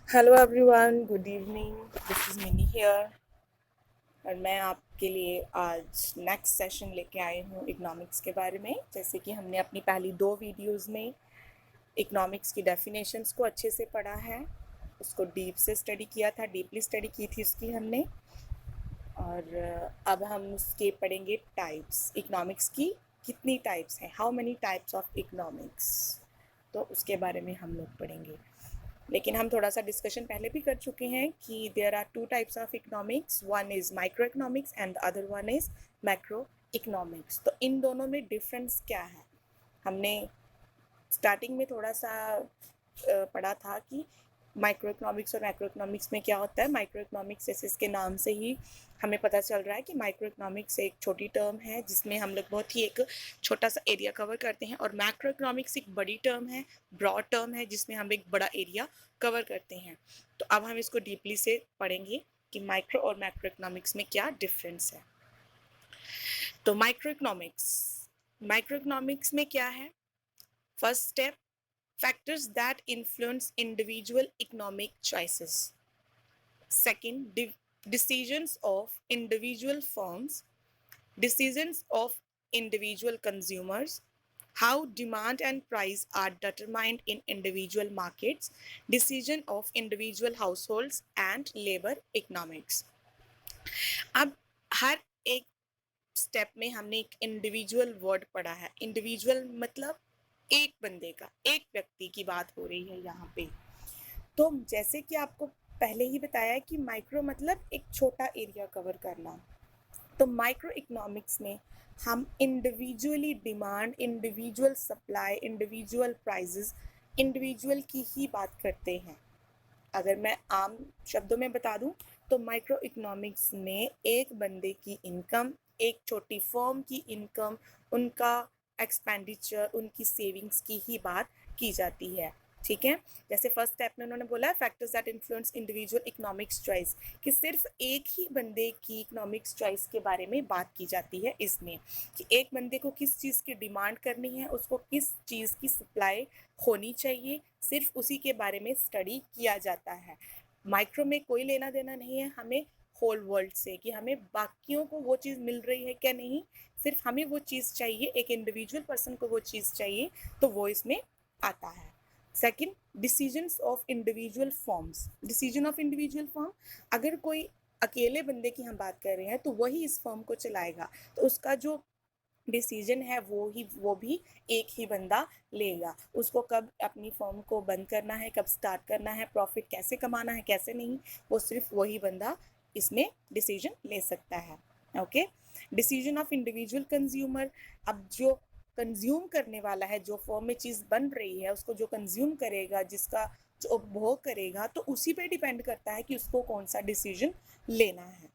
Hello everyone, good evening. This is mini here और मैं आपके लिए आज नेक्स्ट सेशन लेके आई हूँ इकोनॉमिक्स के बारे में। जैसे कि हमने अपनी पहली 2 वीडियोस में इकोनॉमिक्स की डेफिनेशंस को अच्छे से पढ़ा है, उसको डीप से स्टडी किया था, डीपली स्टडी की थी उसकी हमने। और अब हम उसके पढ़ेंगे टाइप्स। इकोनॉमिक्स की कितनी टाइप्स हैं, how many types of economics, तो उसके बारे में हम लोग पढ़ेंगे। लेकिन हम थोड़ा सा डिस्कशन पहले भी कर चुके हैं कि there are 2 types of economics, one is micro economics and the other one is macro economics. तो इन दोनों में डिफरेंस क्या है, हमने स्टार्टिंग में थोड़ा सा पढ़ा था कि माइक्रो इकोनॉमिक्स और मैक्रो इकोनॉमिक्स में क्या होता है। माइक्रो इकोनॉमिक्स जैसे इसके नाम से ही हमें पता चल रहा है कि माइक्रो इकोनॉमिक्स एक छोटी टर्म है जिसमें हम लोग बहुत ही एक छोटा सा एरिया कवर करते हैं, और मैक्रो इकोनॉमिक्स एक बड़ी टर्म है, ब्रॉड टर्म है, जिसमें हम एक बड़ा एरिया कवर करते हैं। तो अब हम इसको डीपली से पढ़ेंगे कि माइक्रो और मैक्रो इकोनॉमिक्स में क्या डिफरेंस है। तो माइक्रो इकोनॉमिक्स में क्या है? First step, factors that influence individual economic choices. Second, decisions of individual firms, decisions of individual consumers, how demand and price are determined in individual markets, decision of individual households and labor economics. अब हर एक step में हमने एक individual word पढ़ा है। Individual मतलब एक बंदे का, एक व्यक्ति की बात हो रही है यहाँ पे। तो जैसे कि आपको पहले ही बताया है कि माइक्रो मतलब एक छोटा एरिया कवर करना, तो माइक्रो इकोनॉमिक्स में हम individually demand, individual supply, individual prices, individual की ही बात करते हैं। अगर मैं आम शब्दों में बता दूं तो माइक्रो इकोनॉमिक्स में एक बंदे की इनकम, एक छोटी फर्म की इनकम, उनका एक्सपेंडिचर, उनकी सेविंग्स की ही बात की जाती है। ठीक है, जैसे फर्स्ट स्टेप में उन्होंने बोला factors that influence individual economics choice, कि सिर्फ एक ही बंदे की इकोनॉमिक्स चॉइस के बारे में बात की जाती है इसमें, कि एक बंदे को किस चीज़ की डिमांड करनी है, उसको किस चीज़ की सप्लाई होनी चाहिए, सिर्फ उसी के बारे में स्टडी किया जाता है। माइक्रो में कोई लेना देना नहीं है हमें होल वर्ल्ड से, कि हमें बाकियों को वो चीज़ मिल रही है क्या नहीं, सिर्फ हमें वो चीज़ चाहिए, एक इंडिविजुअल पर्सन को वो चीज़ चाहिए, तो वो इसमें आता है। Second, decisions of individual forms. Decision of individual form, अगर कोई अकेले बंदे की हम बात कर रहे हैं तो वही इस फॉर्म को चलाएगा, तो उसका जो डिसीजन है वो भी एक ही बंदा लेगा। उसको कब अपनी फर्म को बंद करना है, कब स्टार्ट करना है, प्रॉफिट कैसे कमाना है, कैसे नहीं, वो सिर्फ वही बंदा इसमें डिसीजन ले सकता है। Okay, decision of individual consumer, अब जो कंज्यूम करने वाला है, जो फॉर्म में चीज़ बन रही है उसको जो कंज्यूम करेगा, जिसका जो उपभोग करेगा, तो उसी पे डिपेंड करता है कि उसको कौन सा डिसीजन लेना है।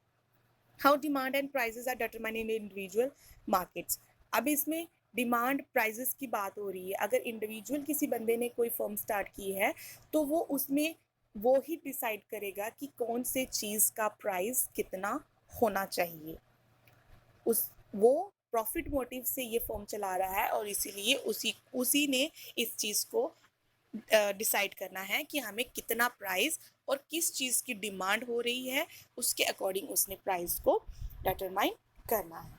How demand and prices are determined in individual markets. अब इसमें डिमांड प्राइजेस की बात हो रही है। अगर इंडिविजुअल किसी बंदे ने कोई फर्म स्टार्ट की है तो वो उसमें वो ही डिसाइड करेगा कि कौन से चीज़ का प्राइस कितना होना चाहिए। उस वो प्रॉफिट मोटिव से ये फर्म चला रहा है और इसीलिए उसी ने इस चीज़ को डिसाइड करना है कि हमें कितना प्राइस और किस चीज़ की डिमांड हो रही है, उसके अकॉर्डिंग उसने प्राइस को डिटरमाइन करना है।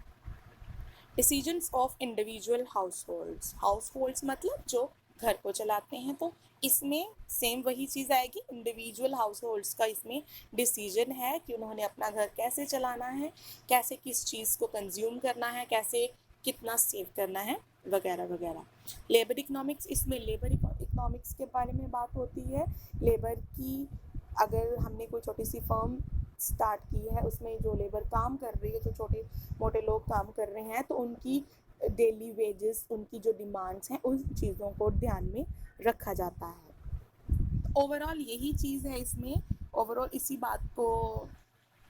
Decisions of individual households, households मतलब जो घर को चलाते हैं, तो इसमें सेम वही चीज़ आएगी। इंडिविजुअल हाउसहोल्ड्स का इसमें डिसीजन है कि उन्होंने अपना घर कैसे चलाना है, कैसे किस चीज़ को कंज्यूम करना है, कैसे कितना सेव करना है, वगैरह वगैरह। लेबर इकोनॉमिक्स, इसमें लेबर इकोनॉमिक्स के बारे में बात होती है। लेबर की, अगर हमने कोई छोटी सी फर्म स्टार्ट की है, उसमें जो लेबर काम कर रही है, जो छोटे मोटे लोग काम कर रहे हैं, तो उनकी डेली वेजेस, उनकी जो डिमांड्स हैं, उन चीज़ों को ध्यान में रखा जाता है। ओवरऑल यही चीज़ है इसमें, ओवरऑल इसी बात को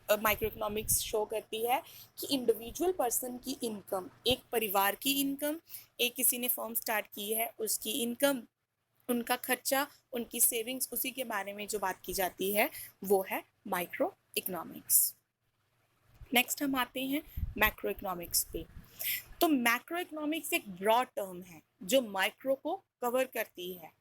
माइक्रो इकोनॉमिक्स शो करती है कि इंडिविजुअल पर्सन की इनकम, एक परिवार की इनकम, एक किसी ने फर्म स्टार्ट की है उसकी इनकम, उनका खर्चा, उनकी सेविंग्स, उसी के बारे में जो बात की जाती है वो है माइक्रो इकोनॉमिक्स। नेक्स्ट हम आते हैं मैक्रो इकोनॉमिक्स पे। तो मैक्रो इकोनॉमिक्स एक ब्रॉड टर्म है जो माइक्रो को कवर करती है।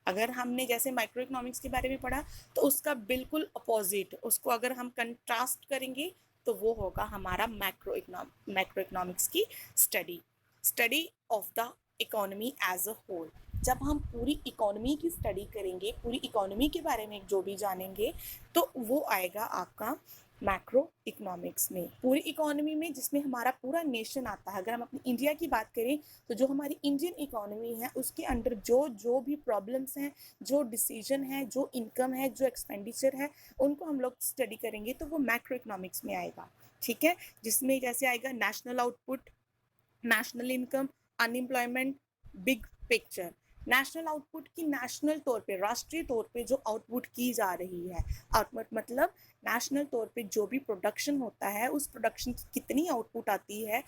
अगर हमने जैसे माइक्रो इकोनॉमिक्स के बारे में पढ़ा तो उसका बिल्कुल अपोजिट, उसको अगर हम कंट्रास्ट करेंगे तो वो होगा हमारा मैक्रो इकोनॉमिक्स की study, study of the economy as a whole. जब हम पूरी इकोनॉमी की स्टडी करेंगे, पूरी इकोनॉमी के बारे में जो भी जानेंगे, तो वो आएगा आपका मैक्रो इकोनॉमिक्स में। पूरी इकोनॉमी में जिसमें हमारा पूरा नेशन आता है। अगर हम अपनी इंडिया की बात करें तो जो हमारी इंडियन इकोनॉमी है उसके अंडर जो जो भी प्रॉब्लम्स हैं, जो डिसीजन है, जो इनकम है, जो एक्सपेंडिचर है, उनको हम लोग स्टडी करेंगे तो वो मैक्रो इकोनॉमिक्स में आएगा। ठीक है, जिसमें जैसे आएगा national output, national income, unemployment, big picture. National output की नेशनल तौर पे, राष्ट्रीय तौर पे जो आउटपुट की जा रही है, आउटपुट मतलब नेशनल तौर पे जो भी प्रोडक्शन होता है उस प्रोडक्शन की कितनी आउटपुट आती है,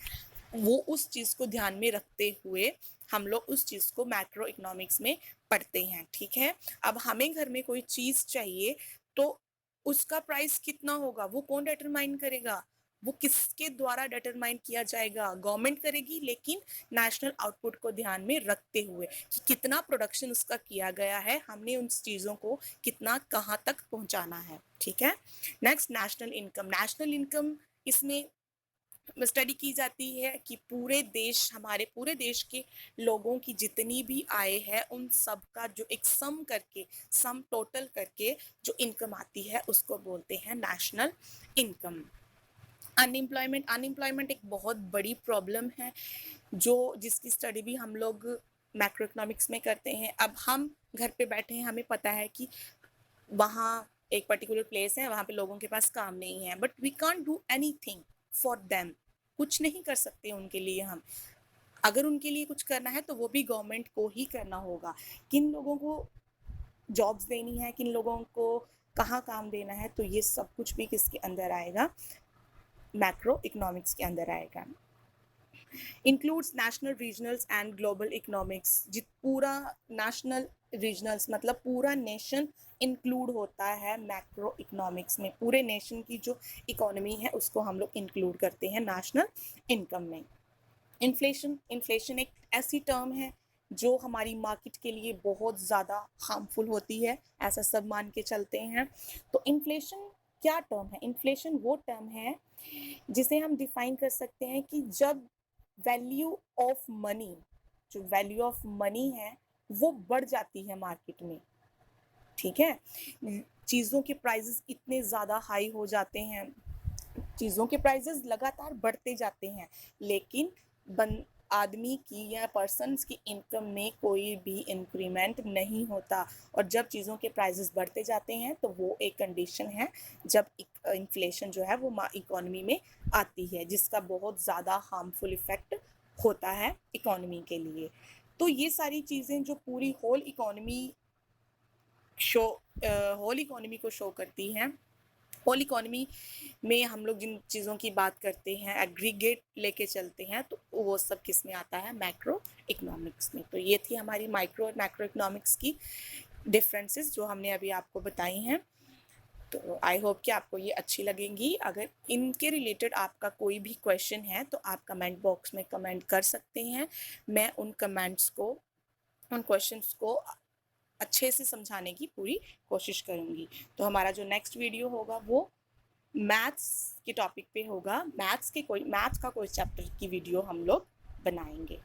वो उस चीज़ को ध्यान में रखते हुए हम लोग उस चीज़ को मैक्रो इकोनॉमिक्स में पढ़ते हैं। ठीक है, अब हमें घर में कोई चीज़ चाहिए तो उसका प्राइस कितना होगा वो कौन डिटरमाइन करेगा, वो किसके द्वारा डिटरमाइन किया जाएगा, गवर्नमेंट करेगी, लेकिन नेशनल आउटपुट को ध्यान में रखते हुए कि कितना प्रोडक्शन उसका किया गया है, हमने उन चीज़ों को कितना कहाँ तक पहुँचाना है। ठीक है, next national income. National income इसमें स्टडी की जाती है कि पूरे देश, हमारे पूरे देश के लोगों की जितनी भी आय है उन सब का जो एक सम करके, सम टोटल करके जो इनकम आती है उसको बोलते हैं नेशनल इनकम। अनएम्प्लॉयमेंट एक बहुत बड़ी प्रॉब्लम है जो जिसकी स्टडी भी हम लोग मैक्रो इकोनॉमिक्स में करते हैं। अब हम घर पे बैठे हैं, हमें पता है कि वहाँ एक पर्टिकुलर प्लेस है, वहाँ पे लोगों के पास काम नहीं है, but we can't do anything for them. कुछ नहीं कर सकते उनके लिए हम। अगर उनके लिए कुछ करना है तो वो भी गवर्नमेंट को ही करना होगा। किन लोगों को जॉब्स देनी है, किन लोगों को कहाँ काम देना है, तो ये सब कुछ भी किसके अंदर आएगा, मैक्रो इकोनॉमिक्स के अंदर आएगा। Includes national, regionals and global economics. जित पूरा नेशनल, रीजनल्स मतलब पूरा नेशन इंक्लूड होता है मैक्रो इकोनॉमिक्स में। पूरे नेशन की जो इकोनॉमी है उसको हम लोग इंक्लूड करते हैं नेशनल इनकम में। इन्फ्लेशन एक ऐसी टर्म है जो हमारी मार्केट के लिए बहुत ज़्यादा हार्मफुल होती है, ऐसा सब मान के चलते हैं। तो इन्फ्लेशन क्या टर्म है? इन्फ्लेशन वो टर्म है जिसे हम डिफाइन कर सकते हैं कि जब वैल्यू ऑफ मनी, जो वैल्यू ऑफ मनी है वो बढ़ जाती है मार्केट में। ठीक है, चीज़ों के प्राइसेस इतने ज़्यादा हाई हो जाते हैं, चीज़ों के प्राइसेस लगातार बढ़ते जाते हैं, लेकिन आदमी की या पर्सन्स की इनकम में कोई भी इंक्रीमेंट नहीं होता। और जब चीज़ों के प्राइसेस बढ़ते जाते हैं तो वो एक कंडीशन है जब इन्फ्लेशन जो है वो इकोनॉमी में आती है, जिसका बहुत ज़्यादा हार्मफुल इफ़ेक्ट होता है इकोनॉमी के लिए। तो ये सारी चीज़ें जो पूरी होल इकोनॉमी को शो करती हैं। होल इकोनॉमी में हम लोग जिन चीज़ों की बात करते हैं, एग्रीगेट लेके चलते हैं, तो वो सब किस में आता है, मैक्रो इकोनॉमिक्स में। तो ये थी हमारी माइक्रो और मैक्रो इकोनॉमिक्स की डिफरेंसेस जो हमने अभी आपको बताई हैं। तो आई होप कि आपको ये अच्छी लगेंगी। अगर इनके रिलेटेड आपका कोई भी क्वेश्चन है तो आप कमेंट बॉक्स में कमेंट कर सकते हैं। मैं उन कमेंट्स को, उन क्वेश्चंस को अच्छे से समझाने की पूरी कोशिश करूँगी। तो हमारा जो नेक्स्ट वीडियो होगा वो मैथ्स के टॉपिक पे होगा। मैथ्स का कोई चैप्टर की वीडियो हम लोग बनाएंगे।